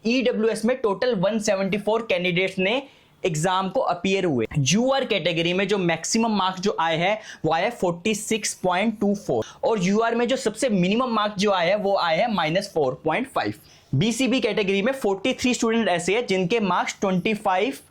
EWS में total 174 candidates ने exam को अपीयर हुए। यूआर कैटेगरी में जो मैक्सिमम मार्क्स जो आए हैं वो आए 46.24 और यूआर में जो सबसे मिनिमम मार्क्स जो आए हैं वो आए हैं -4.5। बीसीबी कैटेगरी में 43 स्टूडेंट ऐसे हैं जिनके मार्क्स 25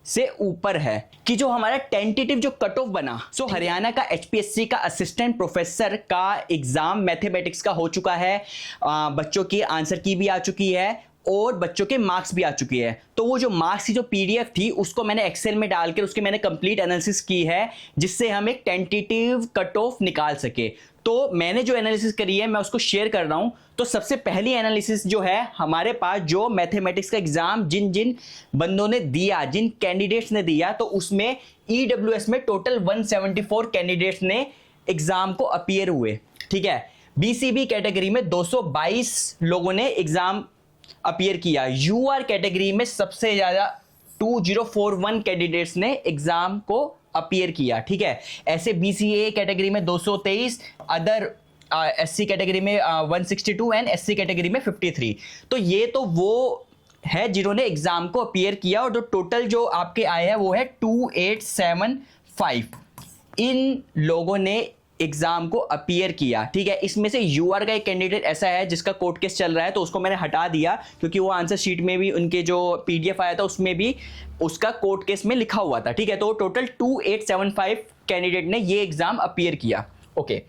से ऊपर है। कि जो हमारा टेंटेटिव जो कट ऑफ बना, सो हरियाणा का एचपीएससी का असिस्टेंट प्रोफेसर का एग्जाम मैथमेटिक्स का हो चुका है, बच्चों की आंसर की भी आ चुकी है और बच्चों के मार्क्स भी आ चुकी है। तो वो जो मार्क्स की जो पीडीएफ थी उसको मैंने एक्सेल में डालकर उसके मैंने कंप्लीट एनालिसिस की है, जिससे हम एक टेंटेटिव कट ऑफ निकाल सके। तो मैंने जो एनालिसिस करी है मैं उसको शेयर कर रहा हूं। तो सबसे पहली एनालिसिस जो है हमारे पास, जो मैथमेटिक्स का एग्जाम जिन जिन बंदों ने दिया, जिन कैंडिडेट्स ने दिया, तो उसमें ईडब्ल्यूएस में टोटल 174 कैंडिडेट्स ने एग्जाम को अपीयर हुए। ठीक है, बीसीबी कैटेगरी में 222 लोगों ने एग्जाम अपीयर किया। यूआर कैटेगरी में सबसे ज्यादा 2041 कैंडिडेट्स ने एग्जाम को अपीयर किया। ठीक है, ऐसे बीसीए कैटेगरी में 223, अदर एससी कैटेगरी में 162 एंड एससी कैटेगरी में 53। तो ये तो वो है जिन्होंने एग्जाम को अपीयर किया और जो टोटल जो आपके आए हैं वो है 2875। इन लोगों ने एग्जाम को अपीयर किया। ठीक है, इसमें से यूआर का एक कैंडिडेट ऐसा है जिसका कोर्ट केस चल रहा है, तो उसको मैंने हटा दिया क्योंकि वो आंसर शीट में भी उनके जो पीडीएफ आया था उसमें भी उसका कोर्ट केस में लिखा हुआ था। ठीक है, तो टोटल 2875 कैंडिडेट ने ये एग्जाम अपीयर किया। ओके,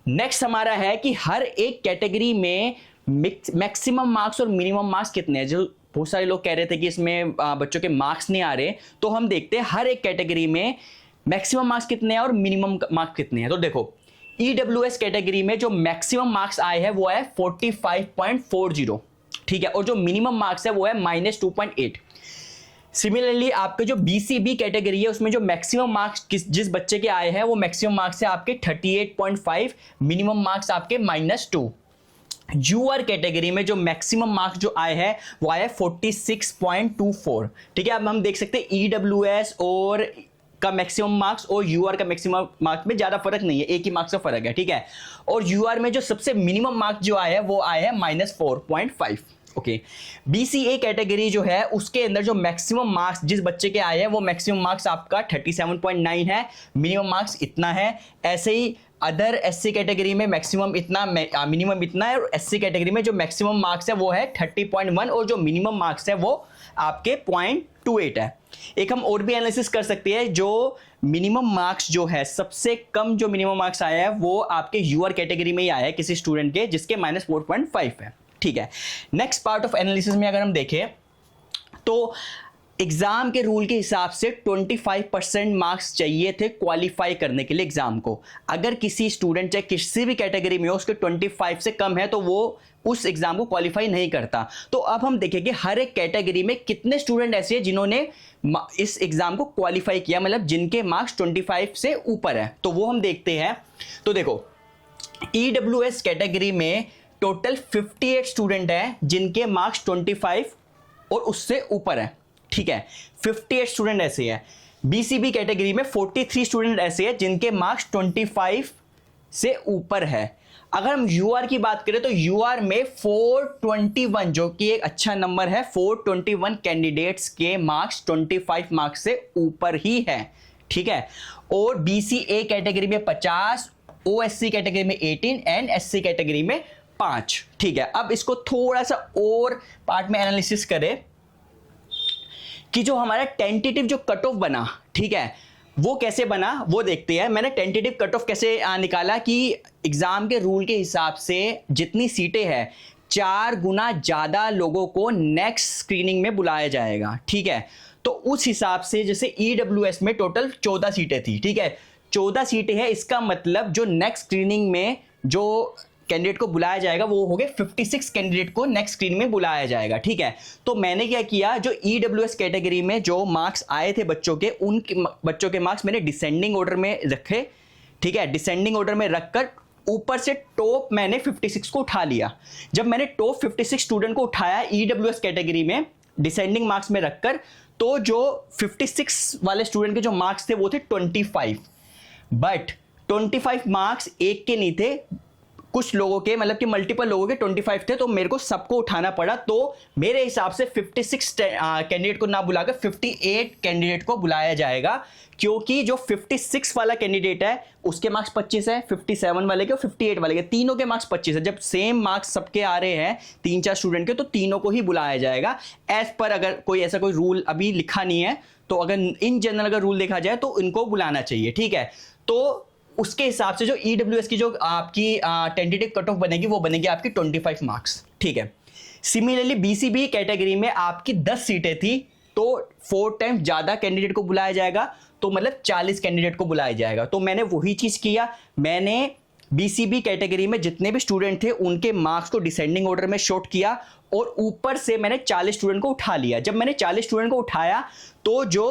नेक्स्ट हमारा है कि हर एक कैटेगरी में मैक्सिमम मार्क्स और मिनिमम मार्क्स कितने हैं। जो बहुत सारे लोग कह रहे थे कि इसमें बच्चों के मार्क्स नहीं आ रहे, तो हम देखते हैं हर एक कैटेगरी में मैक्सिमम मार्क्स कितने हैं और मिनिमम मार्क्स कितने हैं। तो देखो, ईडब्ल्यूएस कैटेगरी में जो मैक्सिमम मार्क्स आए हैं वो है 45.40। ठीक है, और जो मिनिमम मार्क्स है वो है -2.8। सिमिलरली आपके जो बीसीबी कैटेगरी है उसमें जो मैक्सिमम मार्क्स जिस बच्चे के आए हैं वो मैक्सिमम मार्क्स है आपके 38.5, मिनिमम मार्क्स आपके -2। यूआर कैटेगरी में जो मैक्सिमम मार्क्स जो आए हैं वो आए 46.24। ठीक है, अब हम देख सकते हैं ईडब्ल्यूएस और का मैक्सिमम मार्क्स और यूआर का मैक्सिमम मार्क्स में ज्यादा फर्क नहीं है, एक ही मार्क्स का फर्क है। ठीक है, और यूआर में जो सबसे मिनिमम मार्क्स जो आए हैं वो आए हैं -4.5। ओके, बीसीए कैटेगरी जो है उसके अंदर जो मैक्सिमम मार्क्स जिस बच्चे के आए हैं वो मैक्सिमम मार्क्स आपका 37.9 है, मिनिमम मार्क्स इतना है। ऐसे ही अदर एससी कैटेगरी में मैक्सिमम इतना, मिनिमम इतना है, और एससी कैटेगरी में जो मैक्सिमम मार्क्स है वो है 30.1 और जो मिनिमम मार्क्स है वो आपके 0.28 है। एक हम और भी एनालिसिस कर सकते हैं, जो मिनिमम मार्क्स जो है सबसे कम जो मिनिमम मार्क्स आया है वो आपके यूआर कैटेगरी में ही आया है किसी स्टूडेंट के, जिसके -4.5 है। ठीक है, नेक्स्ट पार्ट ऑफ एनालिसिस में अगर हम देखें तो एग्जाम के रूल के हिसाब से 25% मार्क्स चाहिए थे क्वालिफाई करने के लिए एग्जाम को। अगर किसी स्टूडेंट चाहे किसी भी कैटेगरी में हो उसके 25 से कम है तो वो उस एग्जाम को क्वालिफाई नहीं करता। तो अब हम देखेंगे हर एक कैटेगरी में कितने स्टूडेंट ऐसे हैं जिन्होंने इस एग्जाम को क्वालिफाई किया, मतलब जिनके मार्क्स 25 से ऊपर है, तो वो हम देखते हैं। तो देखो, ईडब्ल्यूएस कैटेगरी में टोटल 58 स्टूडेंट हैं जिनके मार्क्स 25 और उससे ऊपर है। ठीक है, 58 स्टूडेंट ऐसे हैं। बीसीबी कैटेगरी में 43 स्टूडेंट ऐसे हैं जिनके मार्क्स 25 से ऊपर है। अगर हम यूआर की बात करें तो यूआर में 421, जो कि एक अच्छा नंबर है, 421 कैंडिडेट्स के मार्क्स 25 मार्क्स से ऊपर ही है। ठीक है, और बीसीए कैटेगरी में 50, ओएससी कैटेगरी में 18 एंड एससी कैटेगरी में 5। ठीक है, अब इसको थोड़ा सा और पार्ट में एनालिसिस करें कि जो हमारा टेंटेटिव जो कट ऑफ बना, ठीक है, वो कैसे बना वो देखते हैं। मैंने टेंटेटिव कट ऑफ कैसे निकाला कि एग्जाम के रूल के हिसाब से जितनी सीटें हैं 4 गुना ज्यादा लोगों को नेक्स्ट स्क्रीनिंग में बुलाया जाएगा। ठीक है, तो उस हिसाब से जैसे ईडब्ल्यूएस में टोटल 14 सीटें थी। ठीक है, 14 सीटें हैं, इसका मतलब जो नेक्स्ट स्क्रीनिंग में जो कैंडिडेट को बुलाया जाएगा वो हो गए 56 कैंडिडेट को नेक्स्ट स्क्रीन में बुलाया जाएगा। ठीक है, तो मैंने क्या किया, जो ईडब्ल्यूएस कैटेगरी में जो मार्क्स आए थे बच्चों के, उन बच्चों के मार्क्स मैंने डिसेंडिंग ऑर्डर में रखे। ठीक है, डिसेंडिंग ऑर्डर में रखकर ऊपर से टॉप मैंने 56 को उठा लिया। जब मैंने टॉप 56 स्टूडेंट को उठाया ईडब्ल्यूएस कैटेगरी में डिसेंडिंग मार्क्स में रखकर, तो जो 56 वाले स्टूडेंट के जो मार्क्स थे वो थे 25, बट 25 मार्क्स एक के नहीं थे, कुछ लोगों के मतलब कि मल्टीपल लोगों के 25 थे, तो मेरे को सबको उठाना पड़ा। तो मेरे हिसाब से 56 कैंडिडेट को ना बुलाकर 58 कैंडिडेट को बुलाया जाएगा, क्योंकि जो 56 वाला कैंडिडेट है उसके मार्क्स 25 है, 57 वाले के और 58 वाले के, तीनों के मार्क्स 25 है। जब सेम मार्क्स सबके आ रहे हैं 3-4 स्टूडेंट के, तो तीनों को ही बुलाया जाएगा एज पर। अगर कोई ऐसा कोई रूल अभी लिखा नहीं है, तो अगर इन जनरल अगर रूल देखा जाए तो इनको बुलाना चाहिए, ठीक है। तो उसके हिसाब से जो EWS की जो आपकी टेंटेटिव कट ऑफ बनेगी वो बनेगी आपकी 25 मार्क्स, ठीक है। सिमिलरली BCB कैटेगरी में आपकी 10 सीटें थी, तो 4 टाइम ज़्यादा कैंडिडेट को बुलाया जाएगा, तो मतलब 40 कैंडिडेट को बुलाया जाएगा। तो मैंने वही चीज़ किया, मैंने BCB कैटेगरी में जितने भी स्टूडेंट थे उनके मार्क्स को डिसेंडिंग ऑर्डर में शॉर्ट किया, और ऊपर से मैंने 40 स्टूडेंट को उठा लिया। जब मैंने 40 स्टूडेंट को उठाया तो जो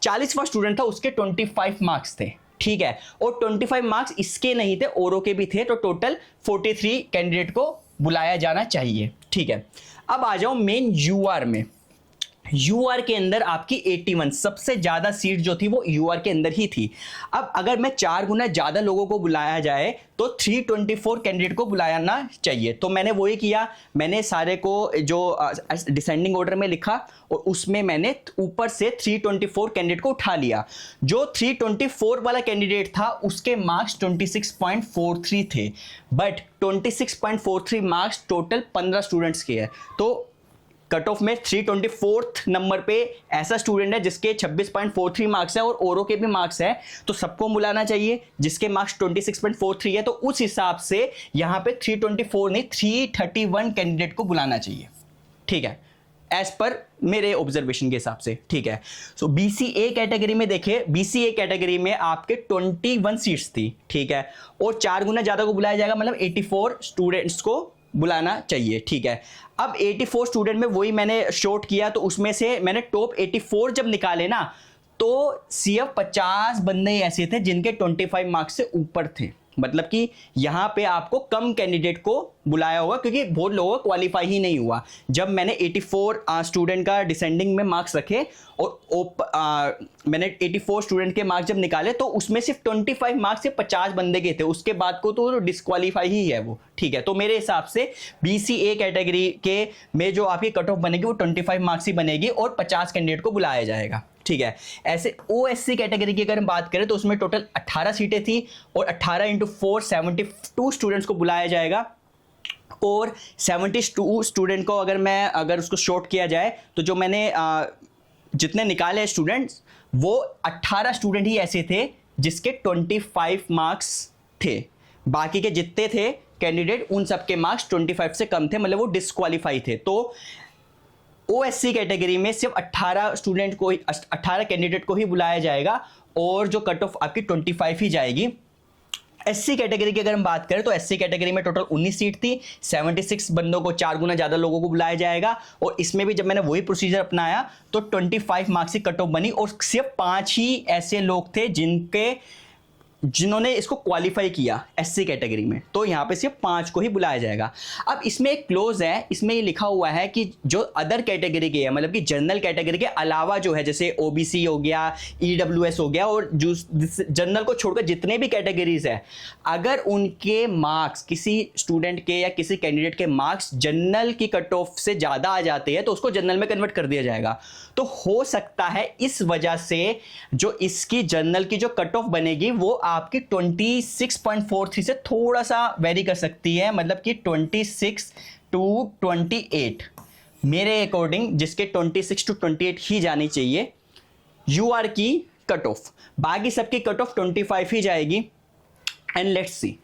40वां स्टूडेंट था उसके 25 मार्क्स थे, ठीक है, और 25 मार्क्स इसके नहीं थे, औरों के भी थे, तो टोटल 43 कैंडिडेट को बुलाया जाना चाहिए, ठीक है। अब आ जाओ मेन UR में। UR के अंदर आपकी 81 सबसे ज्यादा सीट जो थी वो UR के अंदर ही थी। अब अगर मैं 4 गुना ज्यादा लोगों को बुलाया जाए तो 324 कैंडिडेट को बुलाना चाहिए। तो मैंने वही किया, मैंने सारे को जो डिसेंडिंग ऑर्डर में लिखा और उसमें मैंने ऊपर से 324 कैंडिडेट को उठा लिया। जो 324 वाला कैंडिडेट था उसके मार्क्स 26.43 थे, बट 26.43 मार्क्स टोटल 15 स्टूडेंट्स के हैं। तो कट ऑफ में 324th नंबर पे ऐसा स्टूडेंट है जिसके 26.43 मार्क्स है और औरों के भी मार्क्स है, तो सबको बुलाना चाहिए जिसके मार्क्स 26.43 है। तो उस हिसाब से यहां पे 324 नहीं 331 कैंडिडेट को बुलाना चाहिए, ठीक है, एज पर मेरे ऑब्जर्वेशन के हिसाब से, ठीक है। सो BCA कैटेगरी में देखिए, BCA कैटेगरी में आपके 21 सीट्स थी, ठीक है, और 4 गुना ज्यादा को बुलाया जाएगा, मतलब 84 स्टूडेंट्स को बुलाना चाहिए, ठीक है। अब 84 स्टूडेंट में वही मैंने शॉर्ट किया, तो उसमें से मैंने टॉप 84 जब निकाले ना, तो सिर्फ 50 बंदे ऐसे थे जिनके 25 मार्क्स से ऊपर थे। मतलब कि यहां पे आपको कम कैंडिडेट को बुलाया होगा, क्योंकि बहुत लोगों का क्वालिफाई ही नहीं हुआ। जब मैंने 84 स्टूडेंट का डिसेंडिंग में मार्क्स रखे और मैंने 84 स्टूडेंट के मार्क्स जब निकाले, तो उसमें सिर्फ 25 मार्क्स से 50 बंदे के थे, उसके बाद को तो डिस्क्वालीफाई ही है वो, ठीक है। तो मेरे हिसाब से BCA कैटेगरी के में जो आपकी कट ऑफ बनेगी वो 25 मार्क्स ही बनेगी और 50 कैंडिडेट को बुलाया जाएगा, ठीक है। ऐसे OSC कैटेगरी की अगर हम बात करें तो उसमें टोटल 18 सीटें थी और 18 × 4 72 स्टूडेंट्स को बुलाया जाएगा, और 72 स्टूडेंट को अगर उसको शॉर्ट किया जाए तो जो मैंने जितने निकाले स्टूडेंट्स वो 18 स्टूडेंट ही ऐसे थे जिसके 25 मार्क्स थे। बाकी के जितने थे कैंडिडेट उन सबके मार्क्स 25 से कम थे, मतलब वो डिस्क्वालीफाई थे। तो OSC कैटेगरी में सिर्फ 18 कैंडिडेट को ही बुलाया जाएगा और जो कट ऑफ आपकी 25 ही जाएगी। SC कैटेगरी की अगर हम बात करें तो SC कैटेगरी में टोटल 19 सीट थी, 76 बंदों को 4 गुना ज़्यादा लोगों को बुलाया जाएगा, और इसमें भी जब मैंने वही प्रोसीजर अपनाया तो 25 मार्क्स की कट ऑफ बनी, और सिर्फ 5 ही ऐसे लोग थे जिन्होंने इसको क्वालिफाई किया SC कैटेगरी में, तो यहाँ पे सिर्फ 5 को ही बुलाया जाएगा। अब इसमें एक क्लोज है, इसमें ये लिखा हुआ है कि जो अदर कैटेगरी के है, मतलब कि जनरल कैटेगरी के अलावा जो है, जैसे OBC हो गया, EWS हो गया, और जो जनरल को छोड़कर जितने भी कैटेगरीज है, अगर उनके मार्क्स किसी स्टूडेंट के या किसी कैंडिडेट के मार्क्स जनरल की कट ऑफ से ज़्यादा आ जाते हैं तो उसको जनरल में कन्वर्ट कर दिया जाएगा। तो हो सकता है इस वजह से जो इसकी जनरल की जो कट ऑफ बनेगी वो आपकी 26.43 से थोड़ा सा वेरी कर सकती है, मतलब कि 26 to 28 मेरे अकॉर्डिंग, जिसके 26 to 28 ही जानी चाहिए UR की कट ऑफ। बाकी सबकी कट ऑफ 25 ही जाएगी, एंड लेट्स सी।